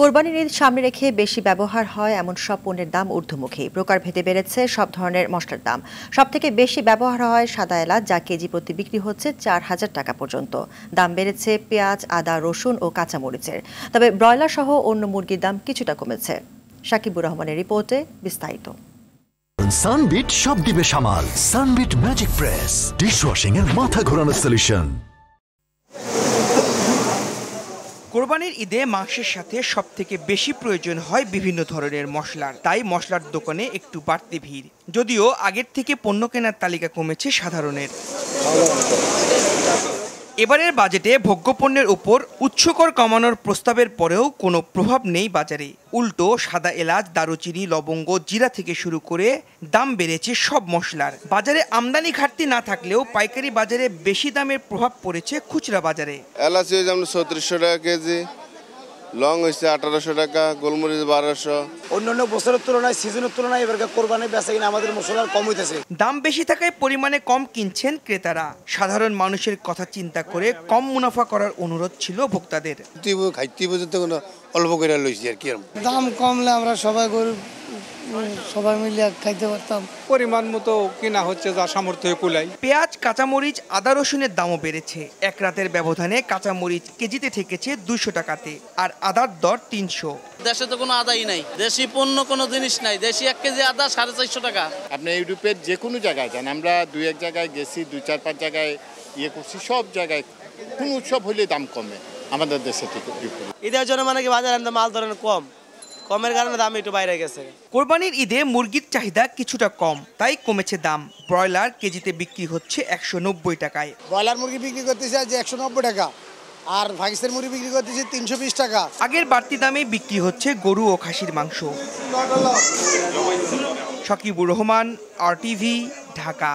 কোরবানির ঈদ সামনে রেখে বেশি ব্যবহার হয় এমন সব পণ্যের দাম ঊর্ধ্বমুখী। প্রকারভেদে বেড়েছে সব ধরনের মশলার দাম। সবথেকে বেশি ব্যবহার হয় সাদা এলাচ, যা কেজি প্রতি বিক্রি হচ্ছে ৪,০০০ টাকা পর্যন্ত। দাম বেড়েছে পেঁয়াজ, আদা, রসুন ও কাঁচামরিচের। তবে ব্রয়লার সহ অন্য মুরগির দাম কিছুটা কমেছে। সাকিবুর রহমানের রিপোর্টে বিস্তারিত। সানবিট সব দিবে সামাল। সানবিট ম্যাজিক প্রেস ডিশওয়াশিং এর মাথা ঘোরানো সলিউশন। কোরবানির ঈদে মাংসের সাথে সবথেকে বেশি প্রয়োজন হয় বিভিন্ন ধরনের মশলার। তাই মশলার দোকানে একটু বাড়তি ভিড়। যদিও আগের থেকে পণ্য কেনার তালিকা কমেছে সাধারণের। এবারের বাজেটে ভোগ্যপণ্যের উপর উচ্চকর কমানোর প্রস্তাবের পরেও কোনো প্রভাব নেই বাজারে। উল্টো সাদা এলাচ, দারুচিনি, লবঙ্গ, জিরা থেকে শুরু করে দাম বেড়েছে সব মশলার। বাজারে আমদানি ঘাটতি না থাকলেও পাইকারি বাজারে বেশি দামের প্রভাব পড়েছে খুচরা বাজারে। এলাচ যেমন ৩৬০০ টাকা কেজি, লং হয়েছে ১৮০০ টাকা, গোলমরিচ ১২০০। অন্যান্য বছরের তুলনায় সিজনের তুলনায় এবার কোরবানি বেচা কিনা আমাদের মশলার কম হইতেছে। দাম বেশি থাকায় পরিমাণে কম কিনছেন ক্রেতারা। সাধারণ মানুষের কথা চিন্তা করে কম মুনাফা করার অনুরোধ ছিল ভোক্তাদের। খাইতে পর্যন্ত কোনো অল্প করে লইছি আর কি। দাম কমলে আমরা সবাই মিলে খাইতে পারতাম। পরিমাণ মতো কিনা হচ্ছে, যা সামর্থ্য কুলাই। পেঁয়াজ, কাঁচামরিচ, আদা, রসুনের দামও বেড়েছে। এক রাতের ব্যবধানে কাঁচামরিচ কেজিতে ঠেকেছে ২০০ টাকাতে, আর আদার দর ৩০০। দেশে তো কোনো আদাই নাই, দেশি পণ্য কোনো জিনিস নাই। দেশি ১ কেজি আদা ৪৫০ টাকা। আপনি ইউরোপের যে কোনো জায়গায় যান, আমরা ২-১ জায়গায় গেছি, ২-৪-৫ জায়গায় করছি, সব জায়গায় কোন উৎসব হলে দাম কমে আমাদের দেশে থেকে। ঈদের জন্য মানে কি বাজারে মাল ধরেন কমের কারণে দাম একটু বাইরে গেছে। কোরবানির ঈদে মুরগির চাহিদা কিছুটা কম, তাই কমেছে দাম। ব্রয়লার কেজিতে বিক্রি হচ্ছে ১৯০ টাকায়। ব্রয়লার মুরগি বিক্রি করতেছে আজ ১৯০ টাকা, আর পাকিস্তানি মুরগি বিক্রি করতেছে ৩২০ টাকা। আগের বাড়তি দামে বিক্রি হচ্ছে গরু ও খাসির মাংস। সাকিবুর রহমান, RTV, ঢাকা।